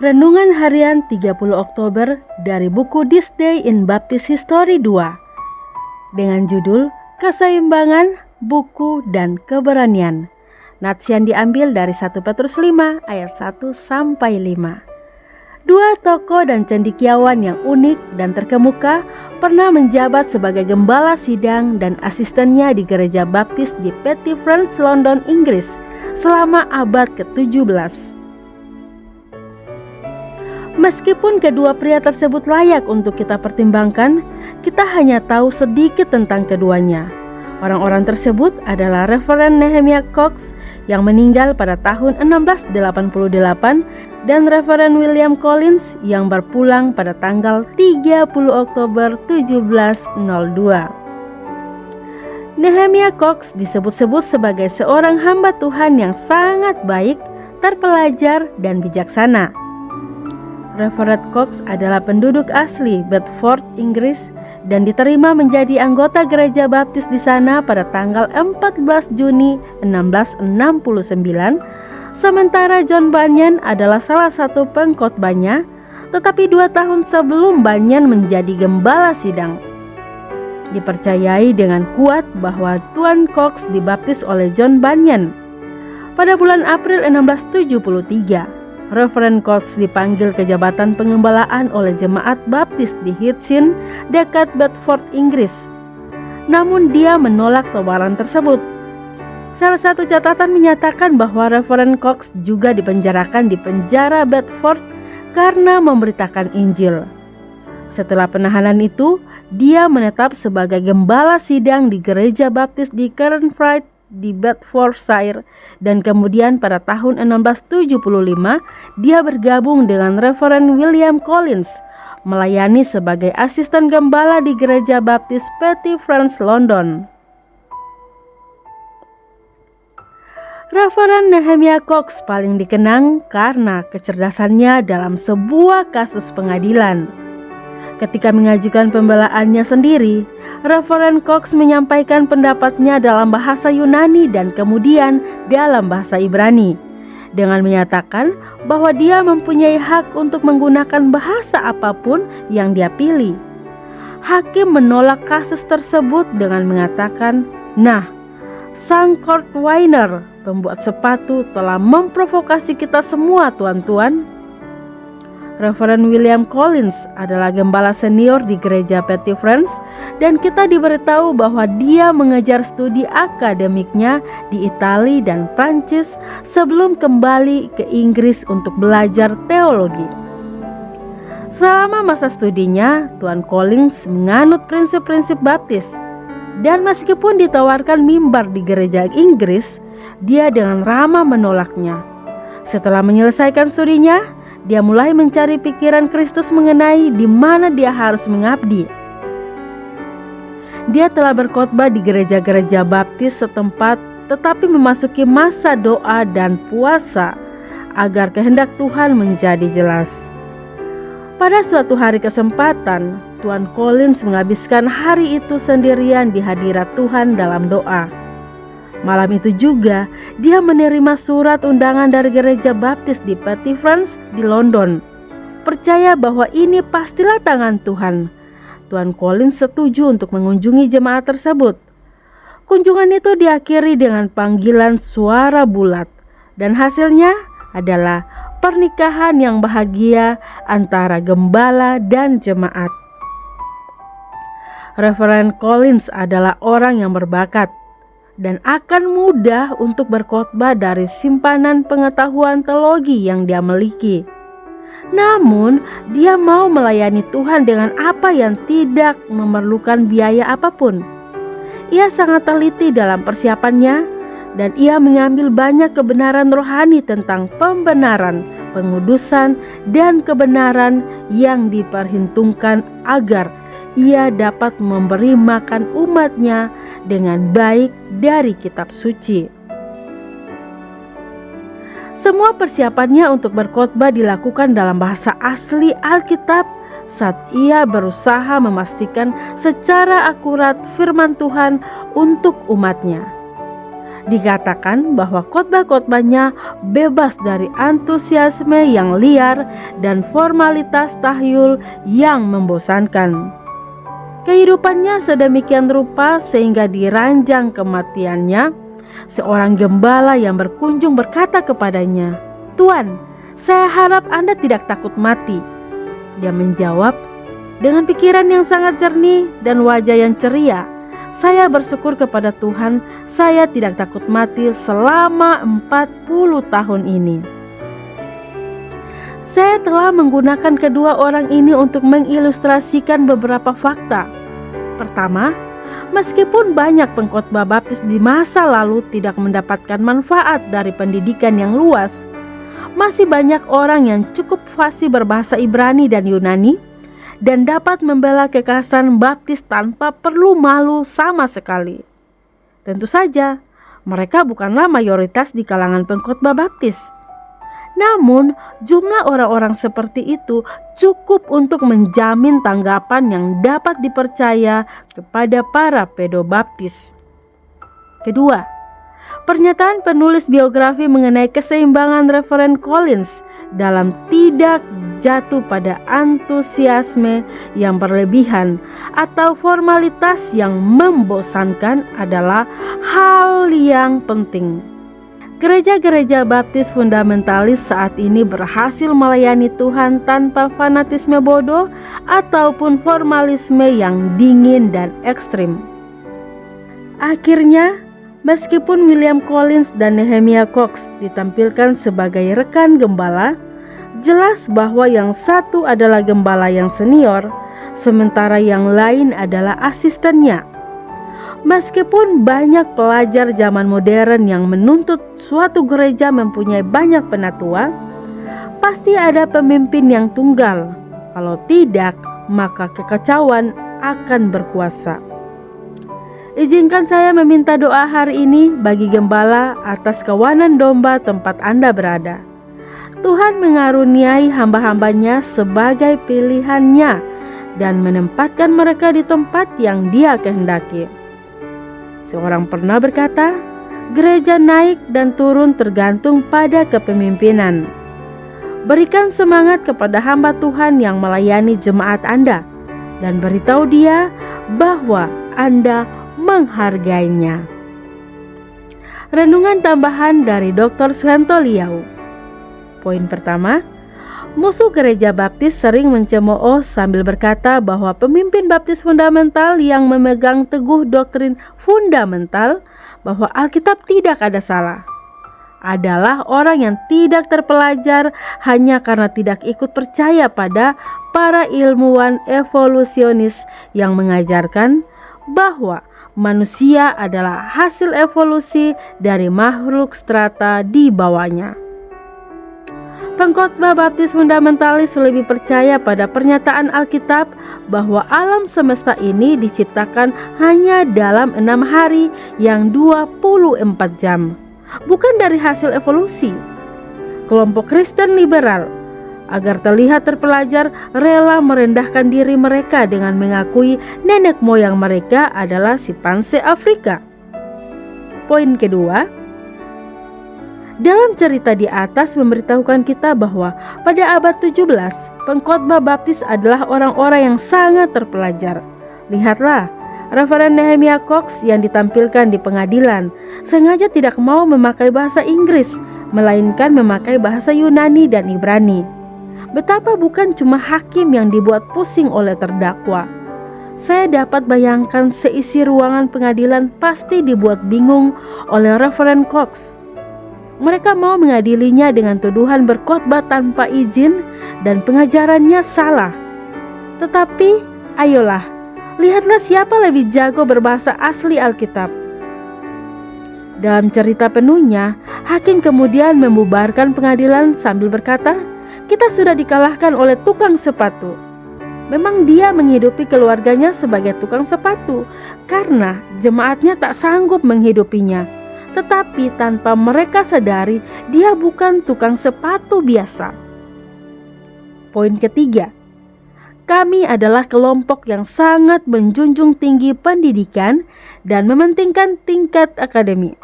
Renungan Harian 30 Oktober dari buku This Day in Baptist History 2 dengan judul Keseimbangan, Buku, dan Keberanian. Nats yang diambil dari 1 Petrus 5 ayat 1-5. Dua tokoh dan cendekiawan yang unik dan terkemuka pernah menjabat sebagai gembala sidang dan asistennya di gereja baptis di Petty France, London, Inggris selama abad ke-17. Meskipun kedua pria tersebut layak untuk kita pertimbangkan, kita hanya tahu sedikit tentang keduanya. Orang-orang tersebut adalah Reverend Nehemiah Cox yang meninggal pada tahun 1688 dan Reverend William Collins yang berpulang pada tanggal 30 Oktober 1702. Nehemiah Cox disebut-sebut sebagai seorang hamba Tuhan yang sangat baik, terpelajar, dan bijaksana. Reverend Cox adalah penduduk asli Bedford, Inggris, dan diterima menjadi anggota gereja baptis di sana pada tanggal 14 Juni 1669, sementara John Bunyan adalah salah satu pengkhotbahnya, tetapi 2 tahun sebelum Bunyan menjadi gembala sidang. Dipercayai dengan kuat bahwa Tuan Cox dibaptis oleh John Bunyan. Pada bulan April 1673, Reverend Cox dipanggil ke jabatan pengembalaan oleh jemaat baptis di Hitchin, dekat Bedford, Inggris. Namun dia menolak tawaran tersebut. Salah satu catatan menyatakan bahwa Reverend Cox juga dipenjarakan di penjara Bedford karena memberitakan Injil. Setelah penahanan itu, dia menetap sebagai gembala sidang di gereja baptis di Kernfried di Bedfordshire, dan kemudian pada tahun 1675 dia bergabung dengan Reverend William Collins melayani sebagai asisten gembala di gereja baptis Petty France, London. Reverend Nehemiah Cox paling dikenang karena kecerdasannya dalam sebuah kasus pengadilan. Ketika mengajukan pembelaannya sendiri, Reverend Cox menyampaikan pendapatnya dalam bahasa Yunani dan kemudian dalam bahasa Ibrani, dengan menyatakan bahwa dia mempunyai hak untuk menggunakan bahasa apapun yang dia pilih. Hakim menolak kasus tersebut dengan mengatakan, "Nah, sang Cordwainer, pembuat sepatu, telah memprovokasi kita semua, tuan-tuan." Reverend William Collins adalah gembala senior di gereja Petty France, dan kita diberitahu bahwa dia mengejar studi akademiknya di Italia dan Prancis sebelum kembali ke Inggris untuk belajar teologi. Selama masa studinya, Tuan Collins menganut prinsip-prinsip baptis, dan meskipun ditawarkan mimbar di gereja Inggris, dia dengan ramah menolaknya. Setelah menyelesaikan studinya, dia mulai mencari pikiran Kristus mengenai di mana dia harus mengabdi. Dia telah berkhotbah di gereja-gereja baptis setempat, tetapi memasuki masa doa dan puasa agar kehendak Tuhan menjadi jelas. Pada suatu hari kesempatan, Tuan Collins menghabiskan hari itu sendirian di hadirat Tuhan dalam doa. Malam itu juga, dia menerima surat undangan dari gereja baptis di Petty France di London. Percaya bahwa ini pastilah tangan Tuhan. Tuan Collins setuju untuk mengunjungi jemaat tersebut. Kunjungan itu diakhiri dengan panggilan suara bulat, dan hasilnya adalah pernikahan yang bahagia antara gembala dan jemaat. Reverend Collins adalah orang yang berbakat dan akan mudah untuk berkhotbah dari simpanan pengetahuan teologi yang dia miliki. Namun, dia mau melayani Tuhan dengan apa yang tidak memerlukan biaya apapun. Ia sangat teliti dalam persiapannya, dan ia mengambil banyak kebenaran rohani tentang pembenaran, pengudusan, dan kebenaran yang diperhitungkan agar ia dapat memberi makan umatnya dengan baik dari kitab suci. Semua persiapannya untuk berkhotbah dilakukan dalam bahasa asli Alkitab saat ia berusaha memastikan secara akurat firman Tuhan untuk umatnya. Dikatakan bahwa khotbah-khotbahnya bebas dari antusiasme yang liar dan formalitas tahyul yang membosankan. Kehidupannya sedemikian rupa sehingga di ranjang kematiannya, seorang gembala yang berkunjung berkata kepadanya, "Tuan, saya harap Anda tidak takut mati." Dia menjawab dengan pikiran yang sangat jernih dan wajah yang ceria, "Saya bersyukur kepada Tuhan, saya tidak takut mati selama 40 tahun ini." Saya telah menggunakan kedua orang ini untuk mengilustrasikan beberapa fakta. Pertama, meskipun banyak pengkhotbah baptis di masa lalu tidak mendapatkan manfaat dari pendidikan yang luas, masih banyak orang yang cukup fasih berbahasa Ibrani dan Yunani dan dapat membela kekerasan baptis tanpa perlu malu sama sekali. Tentu saja, mereka bukanlah mayoritas di kalangan pengkhotbah baptis. Namun, jumlah orang-orang seperti itu cukup untuk menjamin tanggapan yang dapat dipercaya kepada para pedobaptis. Kedua, pernyataan penulis biografi mengenai keseimbangan Reverend Collins dalam tidak jatuh pada antusiasme yang berlebihan atau formalitas yang membosankan adalah hal yang penting. Gereja-gereja baptis fundamentalis saat ini berhasil melayani Tuhan tanpa fanatisme bodoh ataupun formalisme yang dingin dan ekstrim. Akhirnya, meskipun William Collins dan Nehemiah Cox ditampilkan sebagai rekan gembala, jelas bahwa yang satu adalah gembala yang senior, sementara yang lain adalah asistennya. Meskipun banyak pelajar zaman modern yang menuntut suatu gereja mempunyai banyak penatua, pasti ada pemimpin yang tunggal. Kalau tidak, maka kekacauan akan berkuasa. Izinkan saya meminta doa hari ini bagi gembala atas kawanan domba tempat Anda berada. Tuhan mengaruniai hamba-hambanya sebagai pilihannya dan menempatkan mereka di tempat yang Dia kehendaki. Seorang pernah berkata, gereja naik dan turun tergantung pada kepemimpinan. Berikan semangat kepada hamba Tuhan yang melayani jemaat Anda dan beritahu dia bahwa Anda menghargainya. Renungan tambahan dari Dr. Suhento Liau. Poin pertama, musuh gereja baptis sering mencemooh sambil berkata bahwa pemimpin baptis fundamental yang memegang teguh doktrin fundamental bahwa Alkitab tidak ada salah adalah orang yang tidak terpelajar hanya karena tidak ikut percaya pada para ilmuwan evolusionis yang mengajarkan bahwa manusia adalah hasil evolusi dari makhluk strata di bawahnya. Pengkhotbah baptis fundamentalis lebih percaya pada pernyataan Alkitab bahwa alam semesta ini diciptakan hanya dalam 6 hari yang 24 jam, bukan dari hasil evolusi. Kelompok Kristen liberal, agar terlihat terpelajar, rela merendahkan diri mereka dengan mengakui nenek moyang mereka adalah simpanse Afrika. Poin kedua, dalam cerita di atas memberitahukan kita bahwa pada abad 17, pengkhotbah baptis adalah orang-orang yang sangat terpelajar. Lihatlah, Reverend Nehemiah Cox yang ditampilkan di pengadilan sengaja tidak mau memakai bahasa Inggris, melainkan memakai bahasa Yunani dan Ibrani. Betapa bukan cuma hakim yang dibuat pusing oleh terdakwa. Saya dapat bayangkan seisi ruangan pengadilan pasti dibuat bingung oleh Reverend Cox. Mereka mau mengadilinya dengan tuduhan berkhotbah tanpa izin dan pengajarannya salah. Tetapi, ayolah, lihatlah siapa lebih jago berbahasa asli Alkitab. Dalam cerita penuhnya, hakim kemudian membubarkan pengadilan sambil berkata, "Kita sudah dikalahkan oleh tukang sepatu." Memang dia menghidupi keluarganya sebagai tukang sepatu karena jemaatnya tak sanggup menghidupinya. Tetapi tanpa mereka sadari, dia bukan tukang sepatu biasa. Poin ketiga, kami adalah kelompok yang sangat menjunjung tinggi pendidikan dan mementingkan tingkat akademik.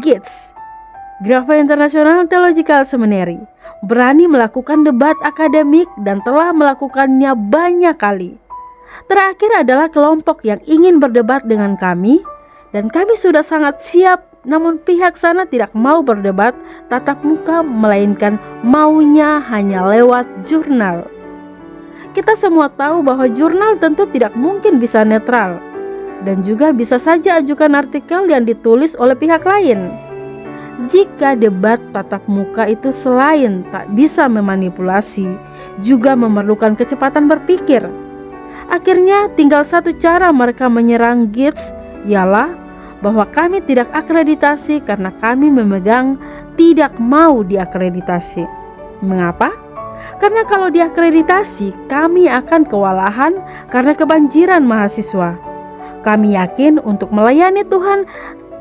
GITS, Grafa International Theological Seminary, berani melakukan debat akademik dan telah melakukannya banyak kali. Terakhir adalah kelompok yang ingin berdebat dengan kami, dan kami sudah sangat siap, namun pihak sana tidak mau berdebat tatap muka, melainkan maunya hanya lewat jurnal. Kita semua tahu bahwa jurnal tentu tidak mungkin bisa netral, dan juga bisa saja ajukan artikel yang ditulis oleh pihak lain. Jika debat tatap muka itu selain tak bisa memanipulasi, juga memerlukan kecepatan berpikir. Akhirnya tinggal satu cara mereka menyerang GITS, ialah bahwa kami tidak akreditasi karena kami memegang tidak mau diakreditasi. Mengapa? Karena kalau diakreditasi, kami akan kewalahan karena kebanjiran mahasiswa. Kami yakin untuk melayani Tuhan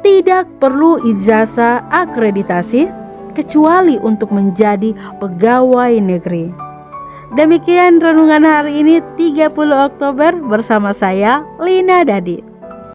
tidak perlu ijazah akreditasi kecuali untuk menjadi pegawai negeri. Demikian renungan hari ini 30 Oktober bersama saya Lina Dadi.